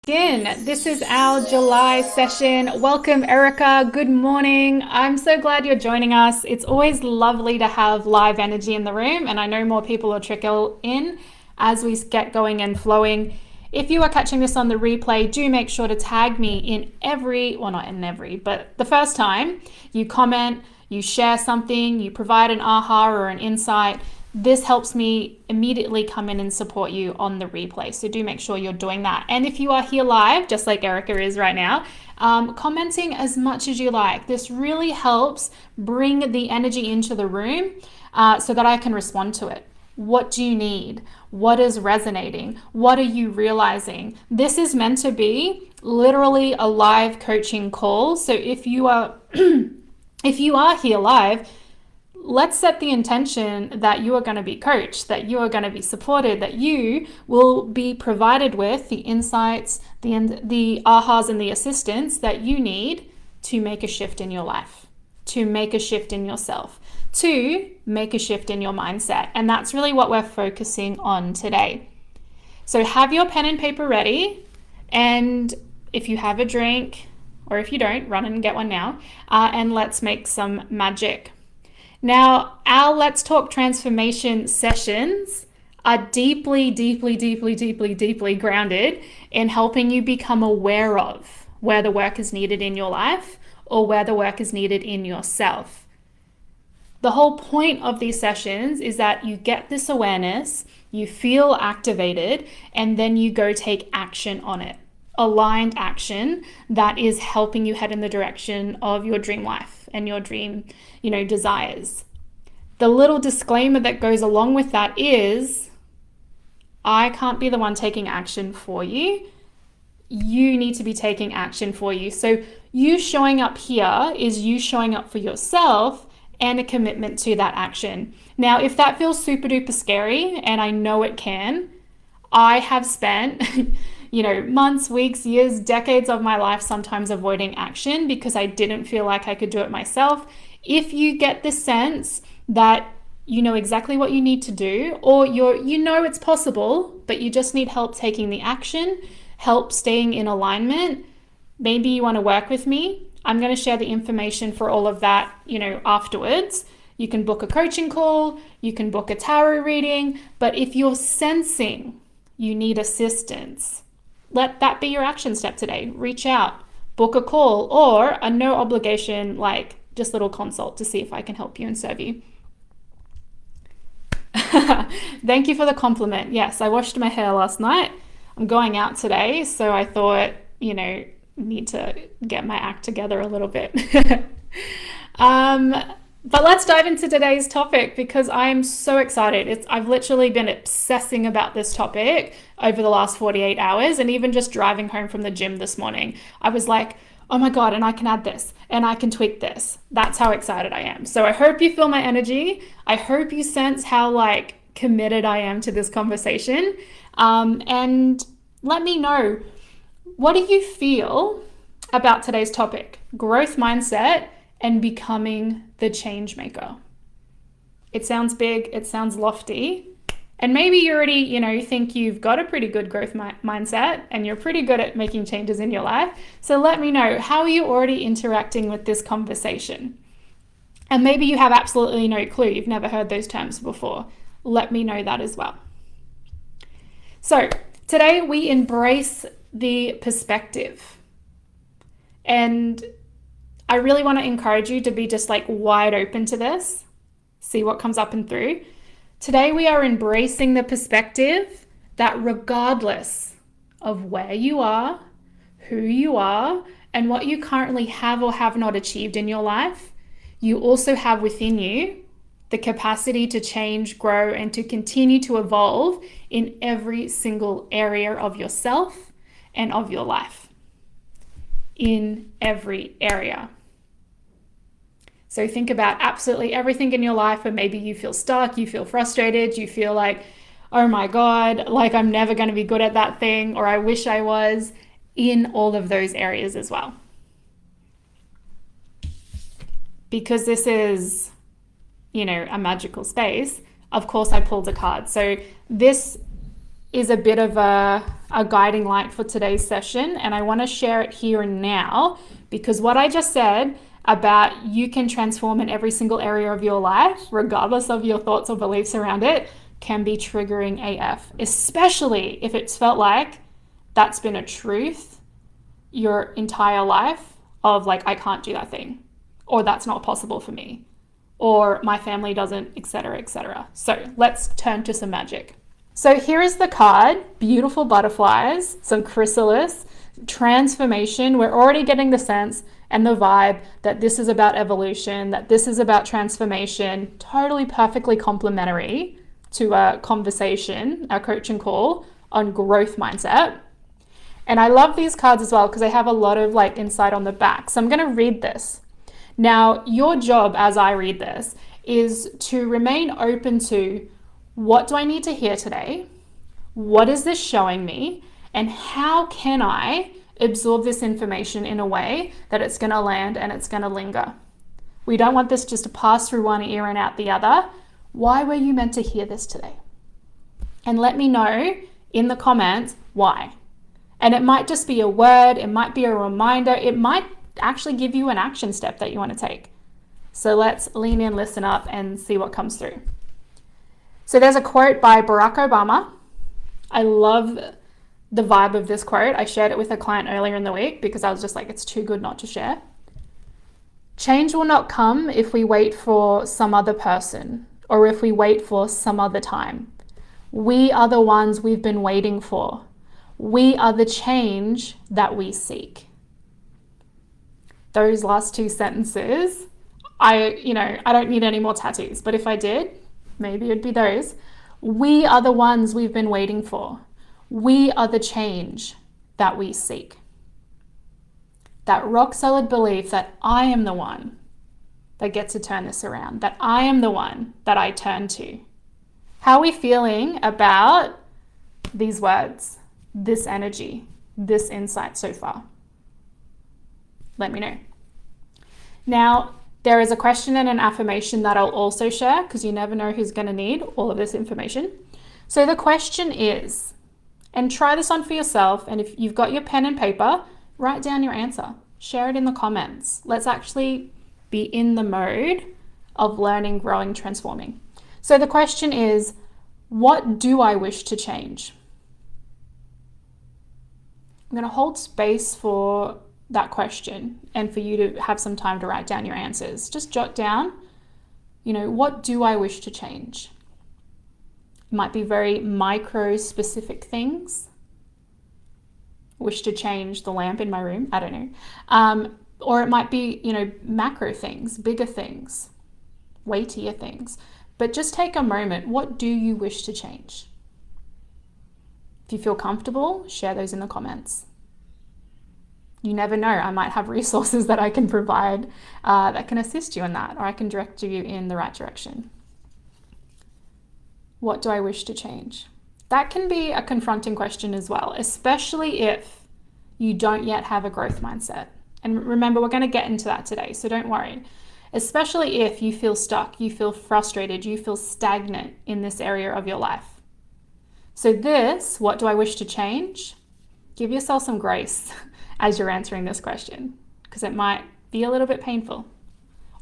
This is our July session. Welcome, Erica. Good morning. I'm so glad you're joining us. It's always lovely to have live energy in the room, and I know more people will trickle in as we get going and flowing. If you are catching this on the replay, do make sure to tag me in not in every, but the first time you comment, you share something, you provide an aha or an insight. This helps me immediately come in and support you on the replay. So do make sure you're doing that. And if you are here live, just like Erica is right now, commenting as much as you like. This really helps bring the energy into the room so that I can respond to it. What do you need? What is resonating? What are you realizing? This is meant to be literally a live coaching call. So if you are if you are here live, let's set the intention that you are going to be coached, that you are going to be supported, that you will be provided with the insights, the ahas and the assistance that you need to make a shift in your life, to make a shift in yourself, to make a shift in your mindset. And that's really what we're focusing on today. So have your pen and paper ready. And if you have a drink, or if you don't, run and get one now. And let's make some magic. Now, our Let's Talk Transformation sessions are deeply grounded in helping you become aware of where the work is needed in your life or where the work is needed in yourself. The whole point of these sessions is that you get this awareness, you feel activated, and then you go take action on it. Aligned action that is helping you head in the direction of your dream life and your dream, desires. The little disclaimer that goes along with that is, I can't be the one taking action for you. You need to be taking action for you. So you showing up here is you showing up for yourself and a commitment to that action. Now, if that feels super duper scary, and I know it can, I have spent months, weeks, years, decades of my life sometimes avoiding action because I didn't feel like I could do it myself. If you get the sense that you know exactly what you need to do, or it's possible, but you just need help taking the action, help staying in alignment, maybe you want to work with me. I'm going to share the information for all of that, afterwards. You can book a coaching call, you can book a tarot reading, but if you're sensing you need assistance, let that be your action step today. Reach out, book a call, or a no obligation, just little consult to see if I can help you and serve you. Thank you for the compliment. Yes, I washed my hair last night. I'm going out today, so I thought, need to get my act together a little bit. But let's dive into today's topic because I am so excited. I've literally been obsessing about this topic over the last 48 hours, and even just driving home from the gym this morning, I was like, oh my God, and I can add this and I can tweak this. That's how excited I am. So I hope you feel my energy. I hope you sense how committed I am to this conversation. And let me know, what do you feel about today's topic? Growth mindset and becoming the change maker. It sounds big, it sounds lofty, and maybe you already, think you've got a pretty good growth mindset and you're pretty good at making changes in your life. So let me know, how are you already interacting with this conversation? And maybe you have absolutely no clue, you've never heard those terms before. Let me know that as well. So today we embrace the perspective, and I really want to encourage you to be just wide open to this, see what comes up and through. Today we are embracing the perspective that regardless of where you are, who you are, and what you currently have or have not achieved in your life, you also have within you the capacity to change, grow, and to continue to evolve in every single area of yourself and of your life. In every area. So think about absolutely everything in your life where maybe you feel stuck, you feel frustrated, you feel like, oh my God, I'm never going to be good at that thing, or I wish I was, in all of those areas as well. Because this is, a magical space, of course I pulled a card. So this is a bit of a guiding light for today's session, and I want to share it here and now, because what I just said about you can transform in every single area of your life, regardless of your thoughts or beliefs around it, can be triggering AF, especially if it's felt like that's been a truth your entire life of like, I can't do that thing, or that's not possible for me, or my family doesn't, etc., etc. So let's turn to some magic. So here is the card, beautiful butterflies, some chrysalis, transformation. We're already getting the sense and the vibe that this is about evolution, that this is about transformation, totally perfectly complementary to a conversation, a coaching call on growth mindset. And I love these cards as well because they have a lot of like insight on the back. So I'm going to read this. Now, your job as I read this is to remain open to, what do I need to hear today? What is this showing me? And how can I absorb this information in a way that it's going to land and it's going to linger? We don't want this just to pass through one ear and out the other. Why were you meant to hear this today? And let me know in the comments why. And it might just be a word, it might be a reminder, it might actually give you an action step that you want to take. So let's lean in, listen up, and see what comes through. So there's a quote by Barack Obama. I love the vibe of this quote. I shared it with a client earlier in the week because I was just like, it's too good not to share. Change will not come if we wait for some other person or if we wait for some other time. We are the ones we've been waiting for. We are the change that we seek. Those last two sentences, I don't need any more tattoos, but if I did, maybe it'd be those. We are the ones we've been waiting for. We are the change that we seek. That rock solid belief that I am the one that gets to turn this around, that I am the one that I turn to. How are we feeling about these words, this energy, this insight so far? Let me know. Now, there is a question and an affirmation that I'll also share because you never know who's going to need all of this information. So the question is, and try this on for yourself, and if you've got your pen and paper, write down your answer. Share it in the comments. Let's actually be in the mode of learning, growing, transforming. So the question is, what do I wish to change? I'm going to hold space for that question and for you to have some time to write down your answers. Just jot down, what do I wish to change? It might be very micro specific things. Wish to change the lamp in my room, I don't know. Or it might be, macro things, bigger things, weightier things. But just take a moment. What do you wish to change? If you feel comfortable, share those in the comments. You never know, I might have resources that I can provide that can assist you in that, or I can direct you in the right direction. What do I wish to change? That can be a confronting question as well, especially if you don't yet have a growth mindset. And remember, we're going to get into that today, so don't worry. Especially if you feel stuck, you feel frustrated, you feel stagnant in this area of your life. So this, what do I wish to change? Give yourself some grace as you're answering this question, because it might be a little bit painful,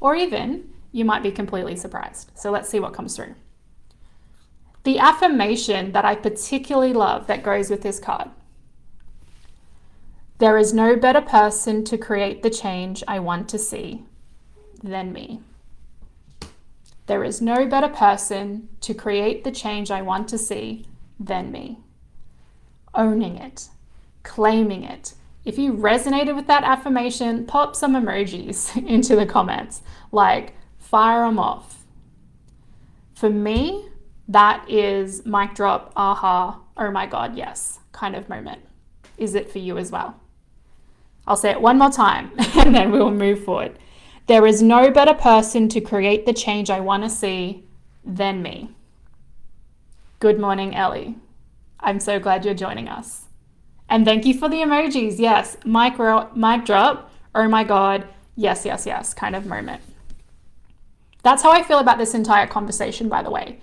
or even you might be completely surprised. So let's see what comes through. The affirmation that I particularly love that goes with this card. There is no better person to create the change I want to see than me. There is no better person to create the change I want to see than me. Owning it, claiming it. If you resonated with that affirmation, pop some emojis into the comments, like fire them off. For me, that is mic drop, aha, oh my God, yes, kind of moment. Is it for you as well? I'll say it one more time and then we'll move forward. There is no better person to create the change I want to see than me. Good morning, Ellie. I'm so glad you're joining us. And thank you for the emojis. Yes, mic drop, oh my God, yes, kind of moment. That's how I feel about this entire conversation, by the way.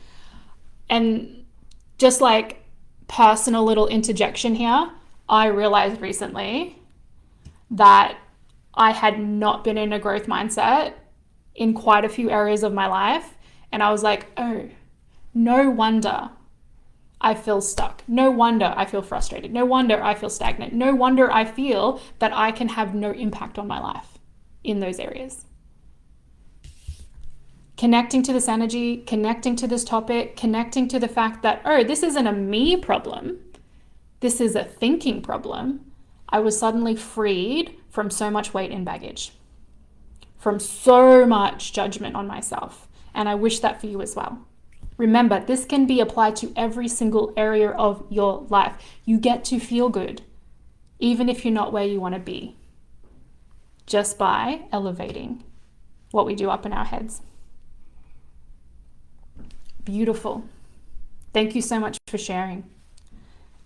And just like personal little interjection here. I realized recently that I had not been in a growth mindset in quite a few areas of my life. And I was like, oh, no wonder I feel stuck. No wonder I feel frustrated. No wonder I feel stagnant. No wonder I feel that I can have no impact on my life in those areas. Connecting to this energy, connecting to this topic, connecting to the fact that, oh, this isn't a me problem. This is a thinking problem. I was suddenly freed from so much weight and baggage, from so much judgment on myself. And I wish that for you as well. Remember, this can be applied to every single area of your life. You get to feel good, even if you're not where you want to be, just by elevating what we do up in our heads. Beautiful. Thank you so much for sharing.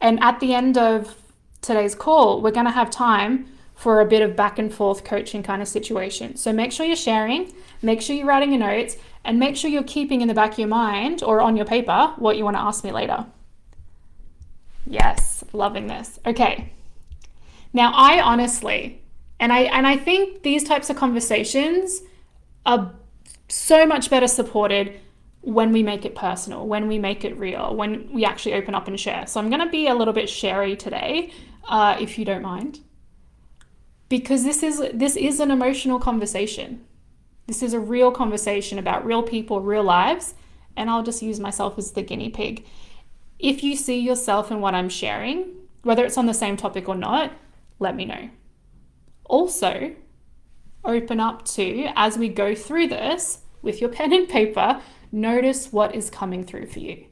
And at the end of today's call, we're going to have time for a bit of back and forth coaching kind of situation. So make sure you're sharing, make sure you're writing your notes, and make sure you're keeping in the back of your mind or on your paper what you want to ask me later. Yes, loving this. Okay. Now, I honestly, and I think these types of conversations are so much better supported when we make it personal, when we make it real, when we actually open up and share. So I'm going to be a little bit sharey today, if you don't mind, because this is an emotional conversation. This is a real conversation about real people, real lives, and I'll just use myself as the guinea pig. If you see yourself in what I'm sharing, whether it's on the same topic or not, let me know. Also, open up to, as we go through this with your pen and paper, notice what is coming through for you.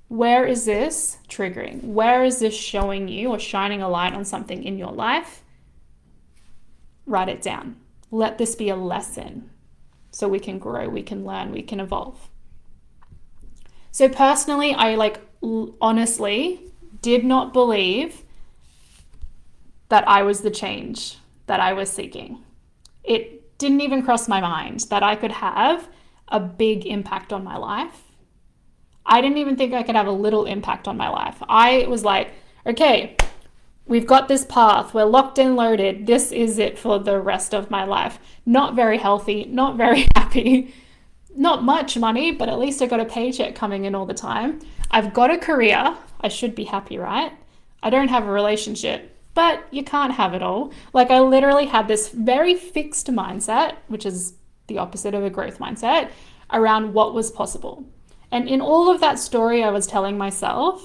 Where is this triggering? Where is this showing you or shining a light on something in your life? Write it down. Let this be a lesson so we can grow, we can learn, we can evolve. So personally, I honestly did not believe that I was the change that I was seeking. It didn't even cross my mind that I could have a big impact on my life. I didn't even think I could have a little impact on my life. I was like, okay, we've got this path. We're locked and loaded. This is it for the rest of my life. Not very healthy, not very happy, not much money, but at least I got a paycheck coming in all the time. I've got a career. I should be happy, right? I don't have a relationship, but you can't have it all. I literally had this very fixed mindset, which is the opposite of a growth mindset, around what was possible. And in all of that story I was telling myself,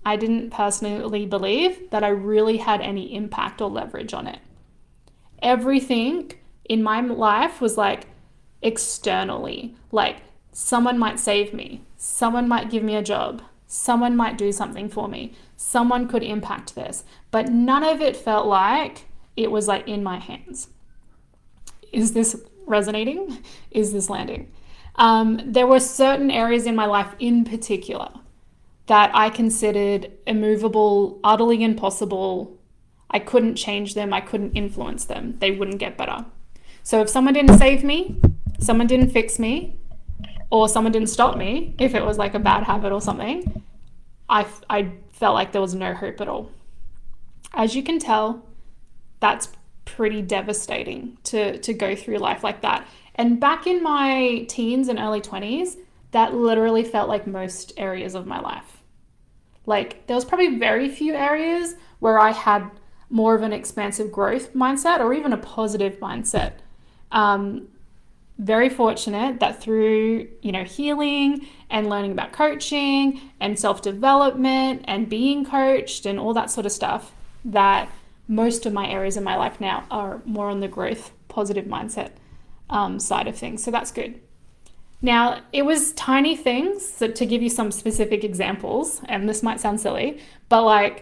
I didn't personally believe that I really had any impact or leverage on it. Everything in my life was externally, someone might save me, someone might give me a job, someone might do something for me, someone could impact this, but none of it felt like it was in my hands. Is this resonating? Is this landing? There were certain areas in my life in particular that I considered immovable, utterly impossible. I couldn't change them. I couldn't influence them. They wouldn't get better. So if someone didn't save me, someone didn't fix me, or someone didn't stop me, if it was a bad habit or something, I felt like there was no hope at all. As you can tell, that's pretty devastating to go through life like that. And back in my teens and early 20s, that literally felt like most areas of my life. There was probably very few areas where I had more of an expansive growth mindset or even a positive mindset. Very fortunate that through, healing and learning about coaching and self-development and being coached and all that sort of stuff, that most of my areas in my life now are more on the growth, positive mindset side of things. So that's good. Now, it was tiny things, so to give you some specific examples, and this might sound silly, but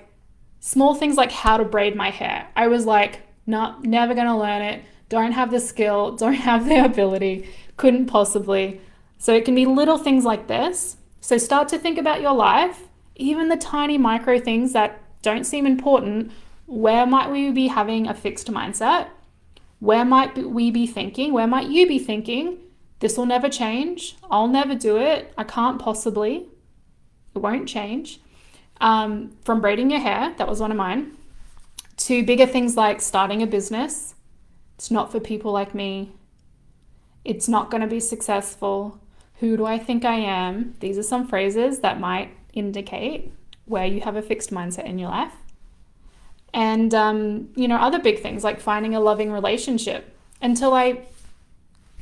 small things like how to braid my hair. I was no, never gonna learn it, don't have the skill, don't have the ability, couldn't possibly. So it can be little things like this. So start to think about your life, even the tiny micro things that don't seem important. Where might we be having a fixed mindset? Where might we be thinking? Where might you be thinking? This will never change. I'll never do it. I can't possibly. It won't change. From braiding your hair, that was one of mine, to bigger things like starting a business. It's not for people like me. It's not going to be successful. Who do I think I am? These are some phrases that might indicate where you have a fixed mindset in your life. And, other big things like finding a loving relationship. Until I,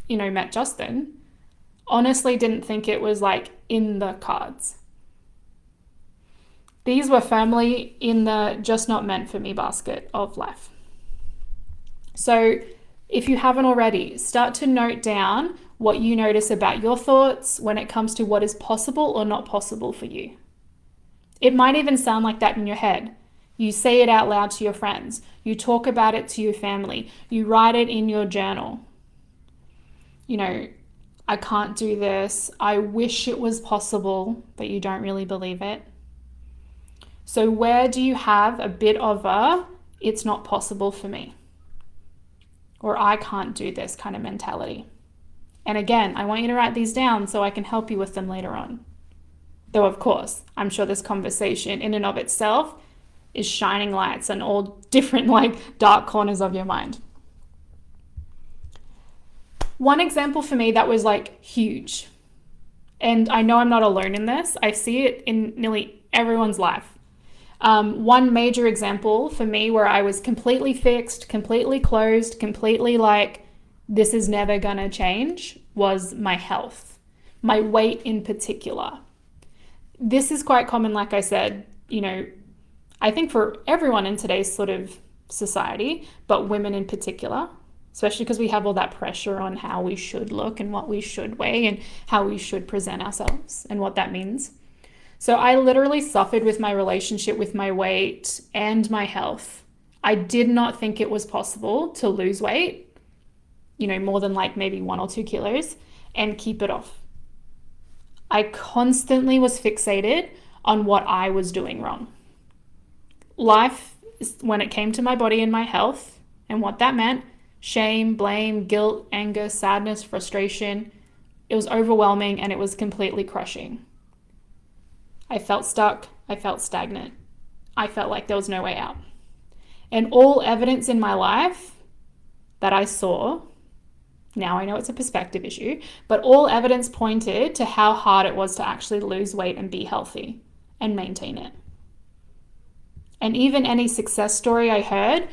met Justin, honestly didn't think it was like in the cards. These were firmly in the just not meant for me basket of life. So if you haven't already, start to note down what you notice about your thoughts when it comes to what is possible or not possible for you. It might even sound like that in your head. You say it out loud to your friends. You talk about it to your family. You write it in your journal. I can't do this. I wish it was possible, but you don't really believe it. So where do you have a bit of it's not possible for me, or I can't do this kind of mentality? And again, I want you to write these down so I can help you with them later on. Though, of course, I'm sure this conversation in and of itself is shining lights on all different dark corners of your mind. One example for me that was huge, and I know I'm not alone in this, I see it in nearly everyone's life. One major example for me where I was completely fixed, completely closed, completely this is never gonna change was my health, my weight in particular. This is quite common, like I said, I think for everyone in today's sort of society, but women in particular, especially because we have all that pressure on how we should look and what we should weigh and how we should present ourselves and what that means. So I literally suffered with my relationship with my weight and my health. I did not think it was possible to lose weight, more than maybe 1 or 2 kilos and keep it off. I constantly was fixated on what I was doing wrong. Life, when it came to my body and my health and what that meant, shame, blame, guilt, anger, sadness, frustration, it was overwhelming and it was completely crushing. I felt stuck. I felt stagnant. I felt like there was no way out. And all evidence in my life that I saw, now I know it's a perspective issue, but all evidence pointed to how hard it was to actually lose weight and be healthy and maintain it. And even any success story I heard,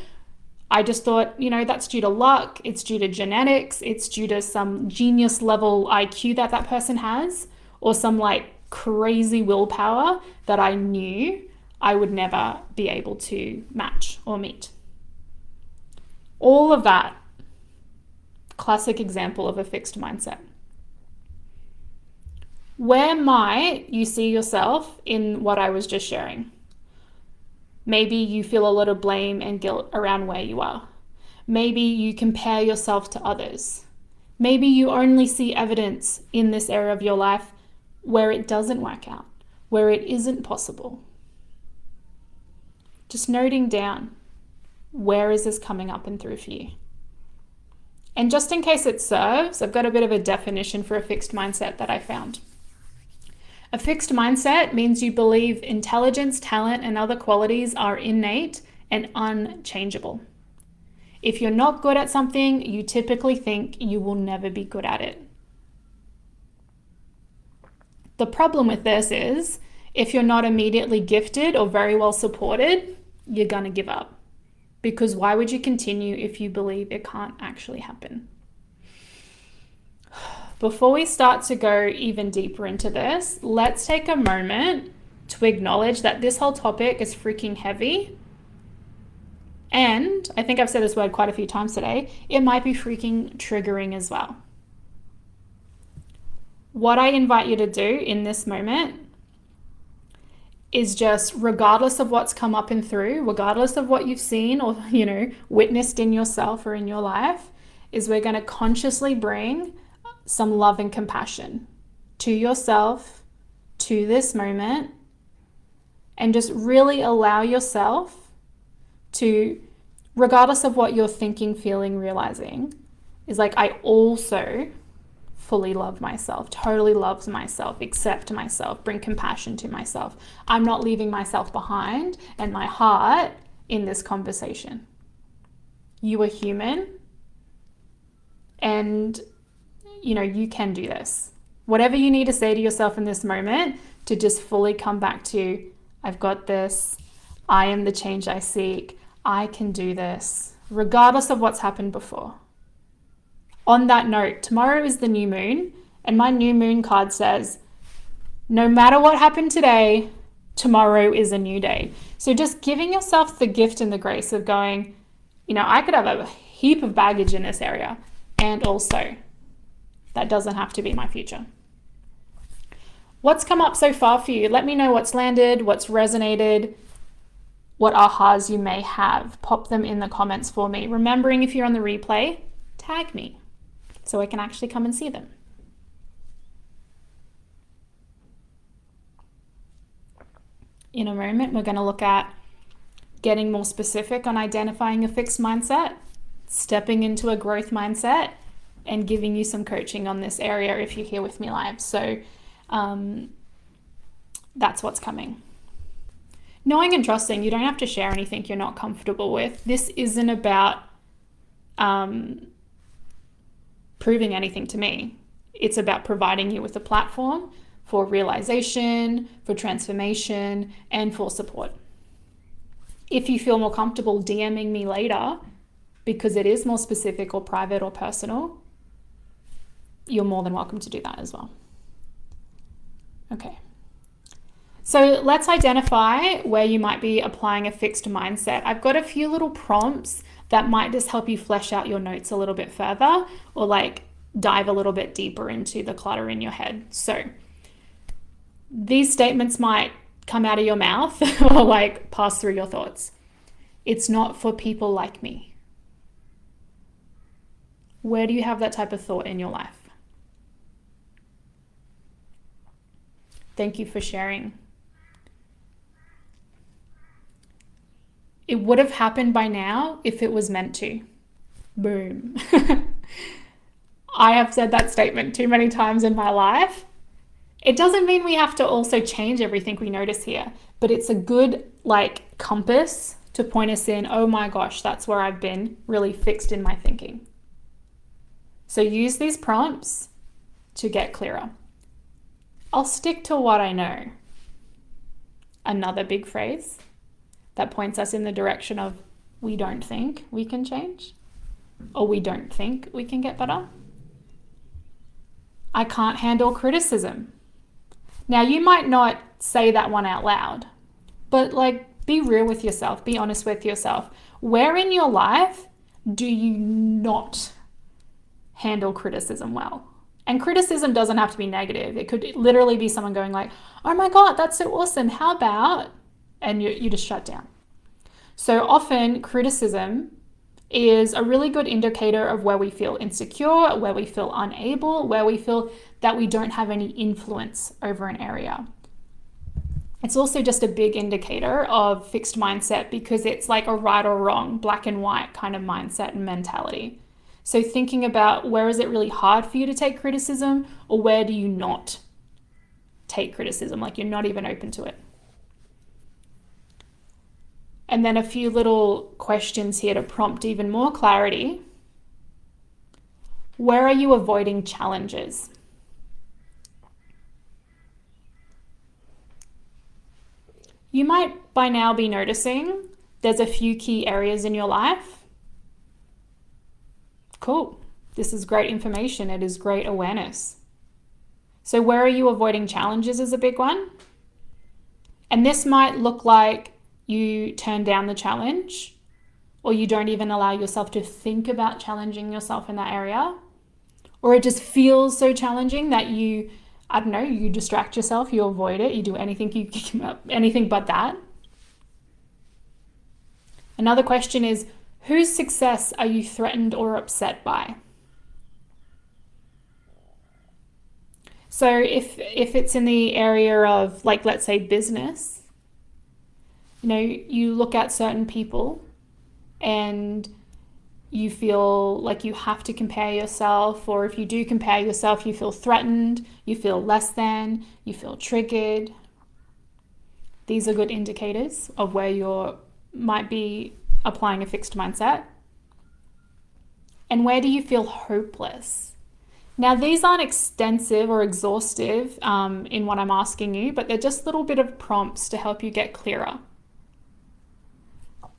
I just thought, that's due to luck, it's due to genetics, it's due to some genius level IQ that person has, or some crazy willpower that I knew I would never be able to match or meet. All of that, classic example of a fixed mindset. Where might you see yourself in what I was just sharing? Maybe you feel a lot of blame and guilt around where you are. Maybe you compare yourself to others. Maybe you only see evidence in this area of your life where it doesn't work out, where it isn't possible. Just noting down, where is this coming up and through for you? And just in case it serves, I've got a bit of a definition for a fixed mindset that I found. A fixed mindset means you believe intelligence, talent, and other qualities are innate and unchangeable. If you're not good at something, you typically think you will never be good at it. The problem with this is, if you're not immediately gifted or very well supported, you're gonna give up. Because why would you continue if you believe it can't actually happen? Before we start to go even deeper into this, let's take a moment to acknowledge that this whole topic is freaking heavy. And I think I've said this word quite a few times today, it might be freaking triggering as well. What I invite you to do in this moment is just, regardless of what's come up and through, regardless of what you've seen or, witnessed in yourself or in your life, is we're going to consciously bring some love and compassion to yourself, to this moment, and just really allow yourself to, regardless of what you're thinking, feeling, realizing, is I also fully love myself, totally love myself, accept myself, bring compassion to myself. I'm not leaving myself behind and my heart in this conversation. You are human, and you can do this. Whatever you need to say to yourself in this moment to just fully come back to, I've got this, I am the change I seek, I can do this, regardless of what's happened before. On that note, tomorrow is the new moon, and my new moon card says, no matter what happened today, tomorrow is a new day. So just giving yourself the gift and the grace of going, I could have a heap of baggage in this area, and also that doesn't have to be my future. What's come up so far for you? Let me know what's landed, what's resonated, what ahas you may have. Pop them in the comments for me. Remembering, if you're on the replay, tag me so I can actually come and see them. In a moment, we're going to look at getting more specific on identifying a fixed mindset, stepping into a growth mindset, and giving you some coaching on this area if you're here with me live. So that's what's coming. Knowing and trusting, you don't have to share anything you're not comfortable with. This isn't about proving anything to me. It's about providing you with a platform for realization, for transformation, and for support. If you feel more comfortable DMing me later, because it is more specific or private or personal, you're more than welcome to do that as well. Okay. So let's identify where you might be applying a fixed mindset. I've got a few little prompts that might just help you flesh out your notes a little bit further, or dive a little bit deeper into the clutter in your head. So these statements might come out of your mouth or pass through your thoughts. It's not for people like me. Where do you have that type of thought in your life? Thank you for sharing. It would have happened by now if it was meant to. Boom. I have said that statement too many times in my life. It doesn't mean we have to also change everything we notice here, but it's a good compass to point us in, oh my gosh, that's where I've been really fixed in my thinking. So use these prompts to get clearer. I'll stick to what I know. Another big phrase that points us in the direction of we don't think we can change, or we don't think we can get better. I can't handle criticism. Now, you might not say that one out loud, but be real with yourself, be honest with yourself. Where in your life do you not handle criticism well? And criticism doesn't have to be negative. It could literally be someone going oh my God, that's so awesome. How about, and you just shut down. So often criticism is a really good indicator of where we feel insecure, where we feel unable, where we feel that we don't have any influence over an area. It's also just a big indicator of fixed mindset because it's like a right or wrong, black and white kind of mindset and mentality. So thinking about where is it really hard for you to take criticism, or where do you not take criticism, you're not even open to it. And then a few little questions here to prompt even more clarity. Where are you avoiding challenges? You might by now be noticing there's a few key areas in your life. Cool. This is great information. It is great awareness. So where are you avoiding challenges is a big one. And this might look like you turn down the challenge, or you don't even allow yourself to think about challenging yourself in that area, or it just feels so challenging that you distract yourself, you avoid it, you do anything but that. Another question is, whose success are you threatened or upset by? So if it's in the area of let's say business, you look at certain people and you feel like you have to compare yourself, or if you do compare yourself, you feel threatened, you feel less than, you feel triggered. These are good indicators of where you might be applying a fixed mindset. And where do you feel hopeless? Now, these aren't extensive or exhaustive in what I'm asking you, but they're just little bit of prompts to help you get clearer.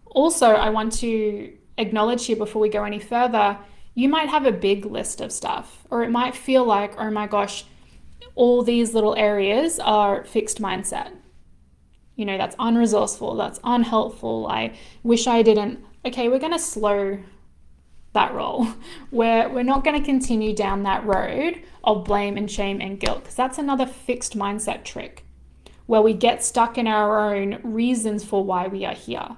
Also, I want to acknowledge here before we go any further, you might have a big list of stuff, or it might feel like, oh my gosh, all these little areas are fixed mindset. You know, that's unresourceful, that's unhelpful, I wish I didn't. Okay, we're going to slow that roll. We're not going to continue down that road of blame and shame and guilt, because that's another fixed mindset trick where we get stuck in our own reasons for why we are here.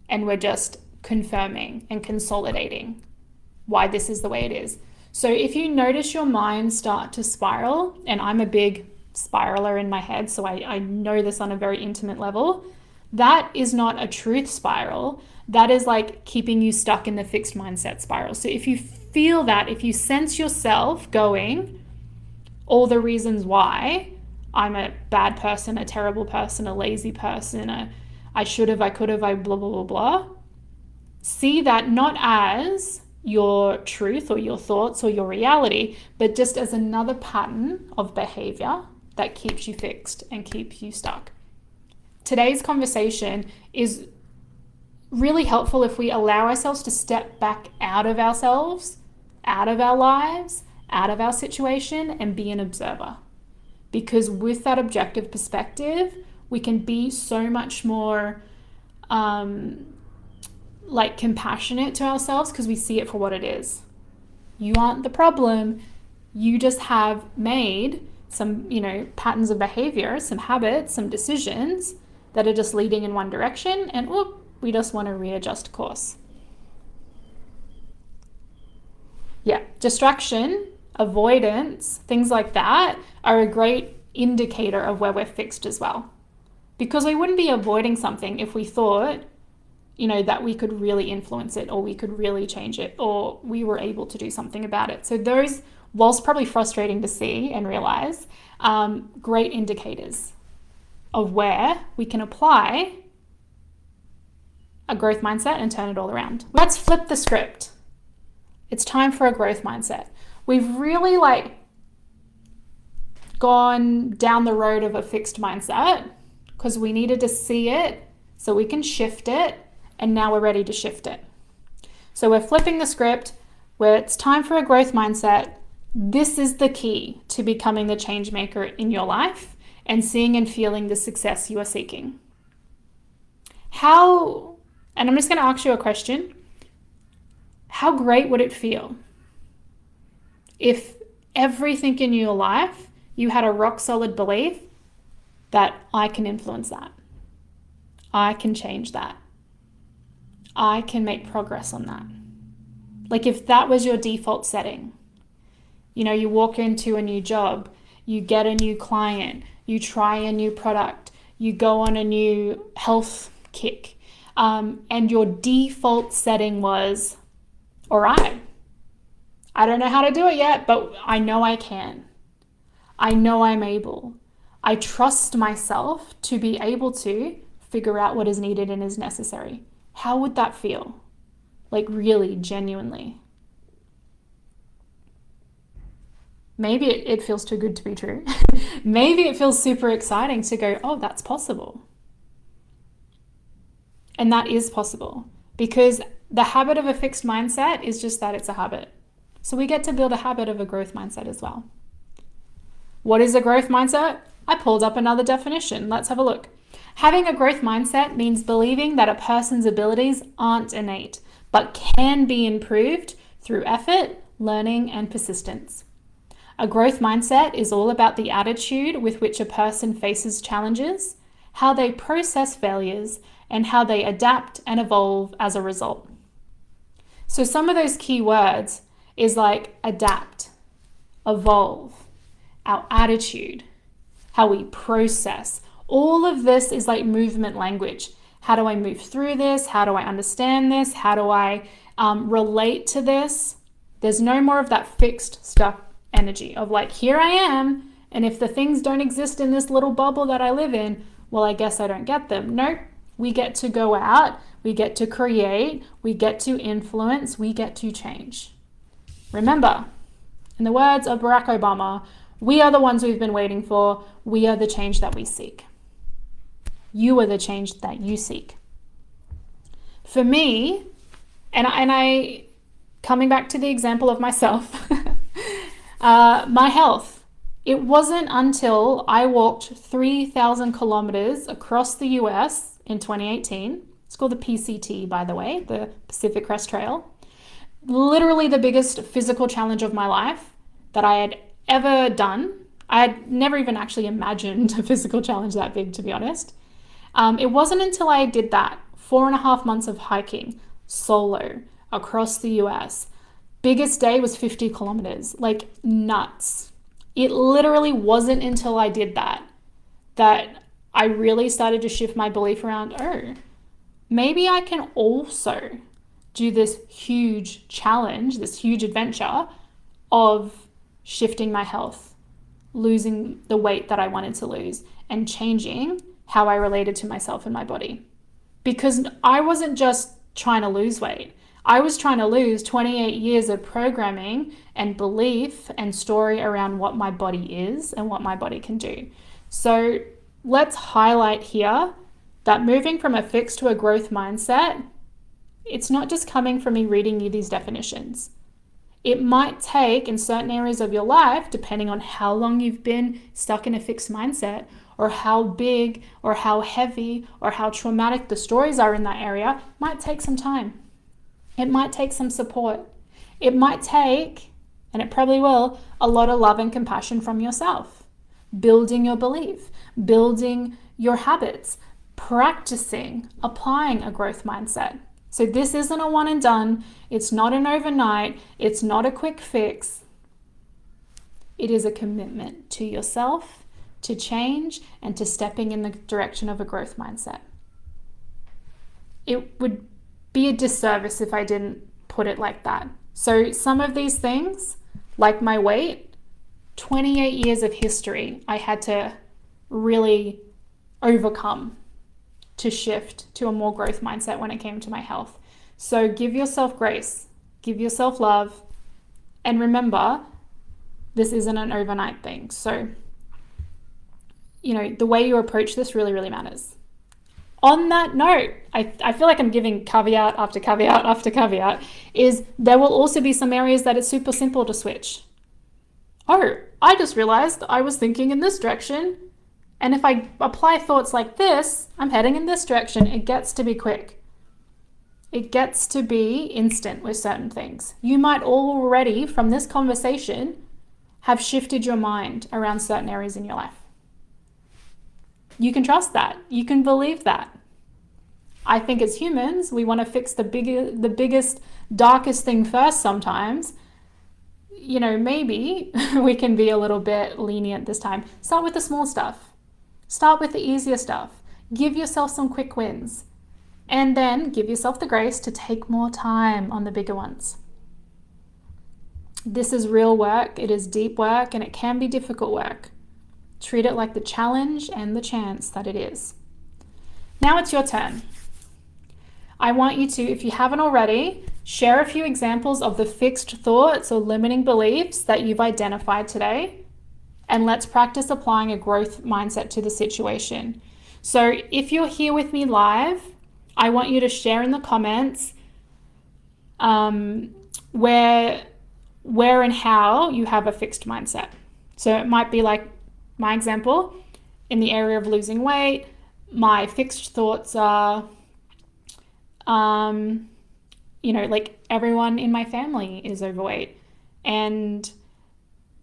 And we're just confirming and consolidating why this is the way it is. So if you notice your mind start to spiral, and I'm a big spiraler in my head, so I know this on a very intimate level, that is not a truth spiral. That is like keeping you stuck in the fixed mindset spiral. So if you feel that, if you sense yourself going, all the reasons why I'm a bad person, a terrible person, a lazy person, I should have, I could have, I blah, blah, blah, blah. See that not as your truth or your thoughts or your reality, but just as another pattern of behavior that keeps you fixed and keeps you stuck. Today's conversation is really helpful if we allow ourselves to step back out of ourselves, out of our lives, out of our situation, and be an observer. Because with that objective perspective, we can be so much more like compassionate to ourselves, because we see it for what it is. You aren't the problem. You just have made some, patterns of behavior, some habits, some decisions that are just leading in one direction, and we just want to readjust course. Yeah, distraction, avoidance, things like that are a great indicator of where we're fixed as well. Because we wouldn't be avoiding something if we thought, that we could really influence it, or we could really change it, or we were able to do something about it. So those, whilst probably frustrating to see and realize, great indicators of where we can apply a growth mindset and turn it all around. Let's flip the script. It's time for a growth mindset. We've really gone down the road of a fixed mindset because we needed to see it so we can shift it, and now we're ready to shift it. So we're flipping the script where it's time for a growth mindset. This is the key to becoming the change maker in your life and seeing and feeling the success you are seeking. And I'm just going to ask you a question. How great would it feel if everything in your life, you had a rock solid belief that I can influence that, I can change that, I can make progress on that? Like if that was your default setting, you walk into a new job, you get a new client, you try a new product, you go on a new health kick, and your default setting was, all right, I don't know how to do it yet, but I know I can. I know I'm able. I trust myself to be able to figure out what is needed and is necessary. How would that feel? Like really, genuinely. Maybe it feels too good to be true. Maybe it feels super exciting to go, oh, that's possible. And that is possible, because the habit of a fixed mindset is just that, it's a habit. So we get to build a habit of a growth mindset as well. What is a growth mindset? I pulled up another definition. Let's have a look. Having a growth mindset means believing that a person's abilities aren't innate, but can be improved through effort, learning, and persistence. A growth mindset is all about the attitude with which a person faces challenges, how they process failures, and how they adapt and evolve as a result. So some of those key words is like adapt, evolve, our attitude, how we process. All of this is like movement language. How do I move through this? How do I understand this? How do I relate to this? There's no more of that fixed stuck energy of like, here I am, and if the things don't exist in this little bubble that I live in, well, I guess I don't get them. Nope. We get to go out, we get to create, we get to influence, we get to change. Remember, in the words of Barack Obama, we are the ones we've been waiting for. We are the change that we seek. You are the change that you seek. For me, and I coming back to the example of myself, my health. It wasn't until I walked 3,000 kilometers across the US in 2018. It's called the PCT, by the way, the Pacific Crest Trail. Literally the biggest physical challenge of my life that I had ever done. I had never even actually imagined a physical challenge that big, to be honest. It wasn't until I did that 4.5 months of hiking solo across the US. Biggest day was 50 kilometers, like nuts. It literally wasn't until I did that I really started to shift my belief around, oh, maybe I can also do this huge challenge, this huge adventure of shifting my health, losing the weight that I wanted to lose, and changing how I related to myself and my body. Because I wasn't just trying to lose weight. I was trying to lose 28 years of programming and belief and story around what my body is and what my body can do. So let's highlight here that moving from a fixed to a growth mindset, it's not just coming from me reading you these definitions. It might take, in certain areas of your life, depending on how long you've been stuck in a fixed mindset, or how big or how heavy or how traumatic the stories are in that area, might take some time. It might take some support. It might take, and it probably will, a lot of love and compassion from yourself. Building your belief, building your habits, practicing, applying a growth mindset. So this isn't a one and done. It's not an overnight. It's not a quick fix. It is a commitment to yourself, to change, and to stepping in the direction of a growth mindset. It would be a disservice if I didn't put it like that. So some of these things, like my weight, 28 years of history, I had to really overcome to shift to a more growth mindset when it came to my health. So give yourself grace, give yourself love, and remember, this isn't an overnight thing. So, the way you approach this really, really matters. On that note, I feel like I'm giving caveat after caveat after caveat, is there will also be some areas that it's super simple to switch. Oh, I just realized I was thinking in this direction, and if I apply thoughts like this, I'm heading in this direction. It gets to be quick. It gets to be instant with certain things. You might already, from this conversation, have shifted your mind around certain areas in your life. You can trust that. You can believe that. I think as humans, we want to fix the biggest, darkest thing first sometimes. Maybe we can be a little bit lenient this time. Start with the small stuff. Start with the easier stuff. Give yourself some quick wins. And then give yourself the grace to take more time on the bigger ones. This is real work. It is deep work, and it can be difficult work. Treat it like the challenge and the chance that it is. Now it's your turn. I want you to, if you haven't already, share a few examples of the fixed thoughts or limiting beliefs that you've identified today, and let's practice applying a growth mindset to the situation. So if you're here with me live, I want you to share in the comments where and how you have a fixed mindset. So it might be like my example, in the area of losing weight, my fixed thoughts are, like everyone in my family is overweight and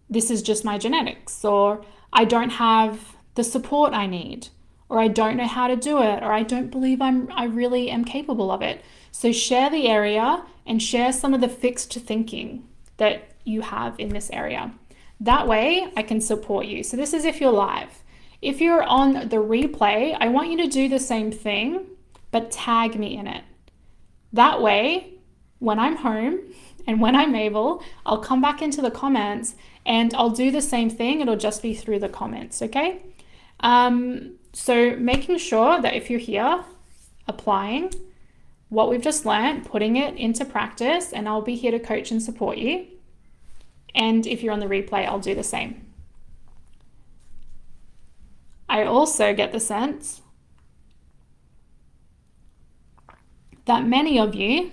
this is just my genetics, or I don't have the support I need, or I don't know how to do it, or I don't believe I really am capable of it. So share the area and share some of the fixed thinking that you have in this area. That way I can support you. So this is if you're live. If you're on the replay, I want you to do the same thing, but tag me in it. That way, when I'm home and when I'm able, I'll come back into the comments and I'll do the same thing. It'll just be through the comments, okay? So making sure that if you're here, applying what we've just learned, putting it into practice, and I'll be here to coach and support you. And if you're on the replay, I'll do the same. I also get the sense that many of you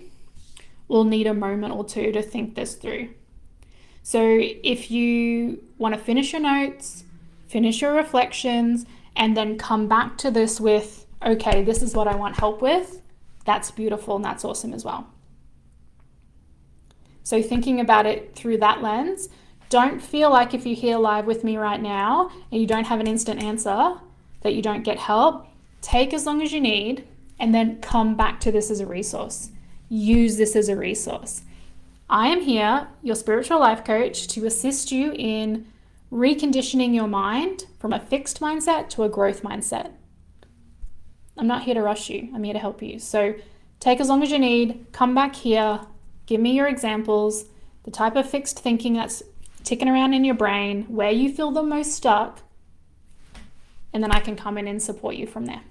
will need a moment or two to think this through. So if you want to finish your notes, finish your reflections, and then come back to this with, okay, this is what I want help with, that's beautiful and that's awesome as well. So thinking about it through that lens, don't feel like if you're here live with me right now and you don't have an instant answer, that you don't get help. Take as long as you need and then come back to this as a resource. Use this as a resource. I am here, your spiritual life coach, to assist you in reconditioning your mind from a fixed mindset to a growth mindset. I'm not here to rush you. I'm here to help you. So take as long as you need, come back here, give me your examples, the type of fixed thinking that's ticking around in your brain, where you feel the most stuck, and then I can come in and support you from there.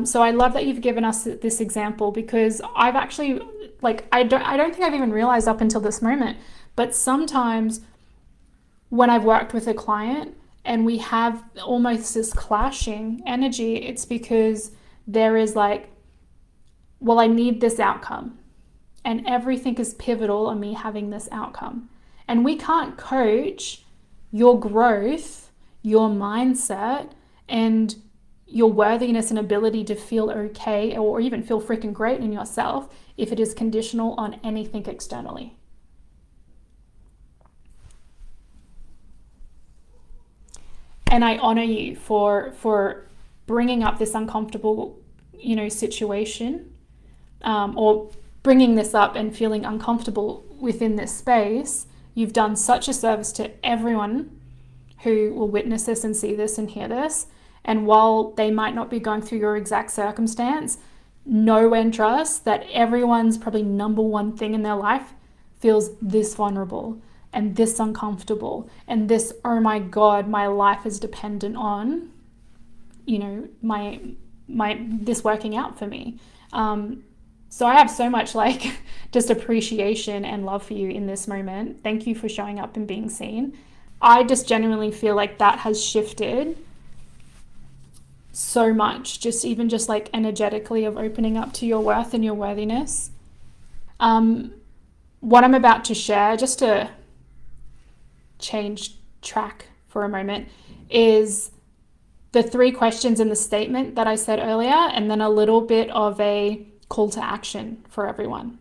So I love that you've given us this example, because I've actually, I don't think I've even realized up until this moment, but sometimes when I've worked with a client and we have almost this clashing energy, it's because there is well, I need this outcome, and everything is pivotal on me having this outcome. And we can't coach your growth, your mindset, and your worthiness and ability to feel okay or even feel freaking great in yourself if it is conditional on anything externally. And I honor you for bringing up this uncomfortable, situation, or bringing this up and feeling uncomfortable within this space. You've done such a service to everyone who will witness this and see this and hear this. And while they might not be going through your exact circumstance, know and trust that everyone's probably number one thing in their life feels this vulnerable and this uncomfortable and this, oh my God, my life is dependent on, this working out for me. So I have so much just appreciation and love for you in this moment. Thank you for showing up and being seen. I just genuinely feel like that has shifted so much, just energetically, of opening up to your worth and your worthiness. What I'm about to share, just to change track for a moment, is the 3 questions in the statement that I said earlier, and then a little bit of a call to action for everyone.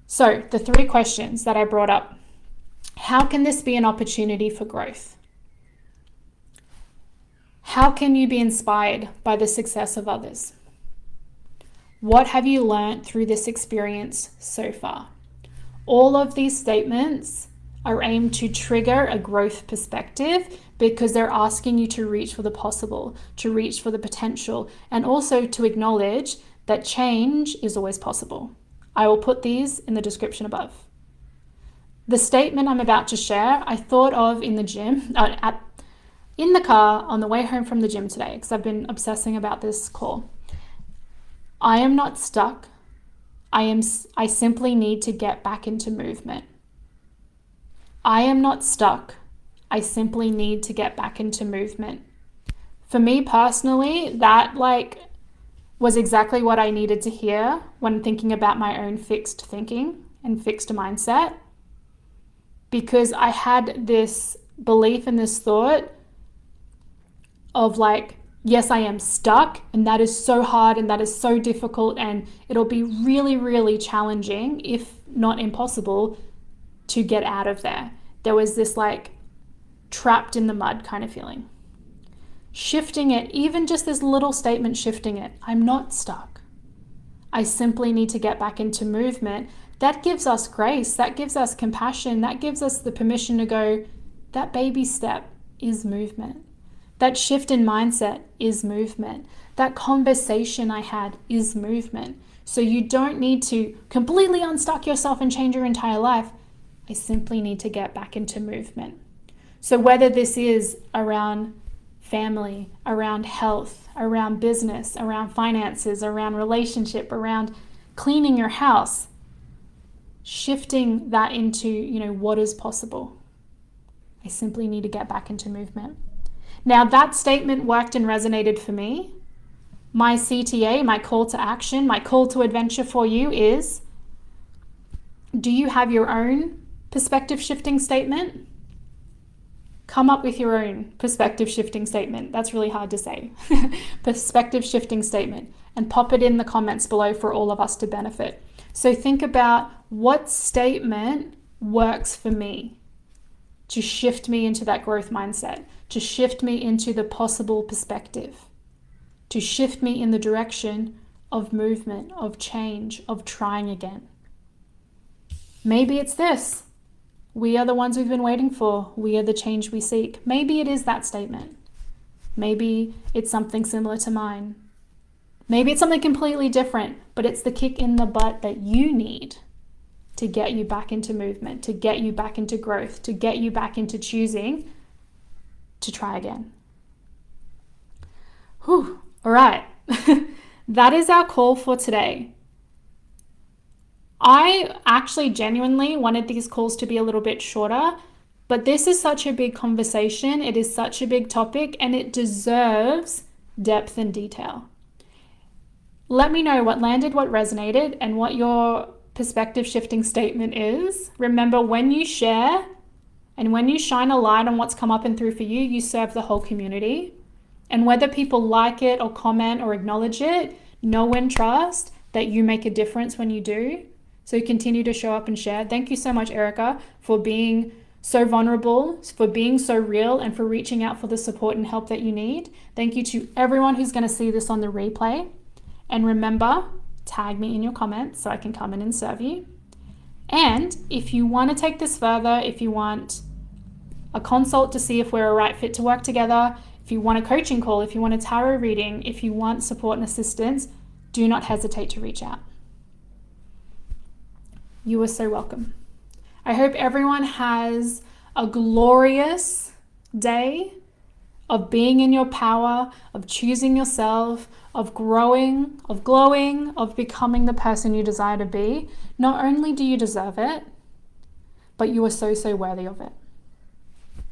So the 3 questions that I brought up: how can this be an opportunity for growth? How can you be inspired by the success of others? What have you learned through this experience so far? All of these statements are aimed to trigger a growth perspective, because they're asking you to reach for the possible, to reach for the potential, and also to acknowledge that change is always possible. I will put these in the description above. The statement I'm about to share, I thought of in the gym, in the car on the way home from the gym today, because I've been obsessing about this call. I am not stuck. I simply need to get back into movement. I am not stuck. I simply need to get back into movement. For me personally, that was exactly what I needed to hear when thinking about my own fixed thinking and fixed mindset, because I had this belief and this thought of yes, I am stuck, and that is so hard and that is so difficult, and it'll be really, really challenging, if not impossible, to get out of there. There was this trapped in the mud kind of feeling. Shifting it, even just this little statement, shifting it, I'm not stuck. I simply need to get back into movement. That gives us grace, that gives us compassion, that gives us the permission to go, That baby step is movement. That shift in mindset is movement. That conversation I had is movement. So you don't need to completely unstuck yourself and change your entire life. I simply need to get back into movement. So whether this is around family, around health, around business, around finances, around relationship, around cleaning your house, shifting that into, what is possible. I simply need to get back into movement. Now that statement worked and resonated for me. My CTA, my call to action, my call to adventure for you is, do you have your own perspective shifting statement? Come up with your own perspective shifting statement. That's really hard to say. Perspective shifting statement, and pop it in the comments below for all of us to benefit. So think about what statement works for me to shift me into that growth mindset, to shift me into the possible perspective, to shift me in the direction of movement, of change, of trying again. Maybe it's this. We are the ones we've been waiting for. We are the change we seek. Maybe it is that statement. Maybe it's something similar to mine. Maybe it's something completely different, but it's the kick in the butt that you need to get you back into movement, to get you back into growth, to get you back into choosing to try again. Whew. All right. That is our call for today. I actually genuinely wanted these calls to be a little bit shorter, but this is such a big conversation. It is such a big topic, and it deserves depth and detail. Let me know what landed, what resonated, and what your perspective shifting statement is. Remember, when you share and when you shine a light on what's come up and through for you, you serve the whole community. And whether people like it or comment or acknowledge it, know and trust that you make a difference when you do. So continue to show up and share. Thank you so much, Erica, for being so vulnerable, for being so real, and for reaching out for the support and help that you need. Thank you to everyone who's going to see this on the replay. And remember, tag me in your comments so I can come in and serve you. And if you want to take this further, if you want a consult to see if we're a right fit to work together, if you want a coaching call, if you want a tarot reading, if you want support and assistance, do not hesitate to reach out. You are so welcome. I hope everyone has a glorious day of being in your power, of choosing yourself, of growing, of glowing, of becoming the person you desire to be. Not only do you deserve it, but you are so, so worthy of it.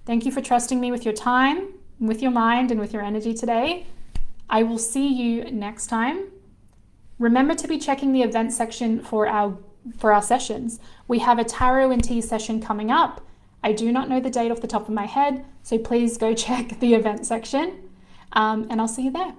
Thank you for trusting me with your time, with your mind, and with your energy today. I will see you next time. Remember to be checking the event section for our sessions. We have a tarot and tea session coming up. I do not know the date off the top of my head, so please go check the event section, and I'll see you there.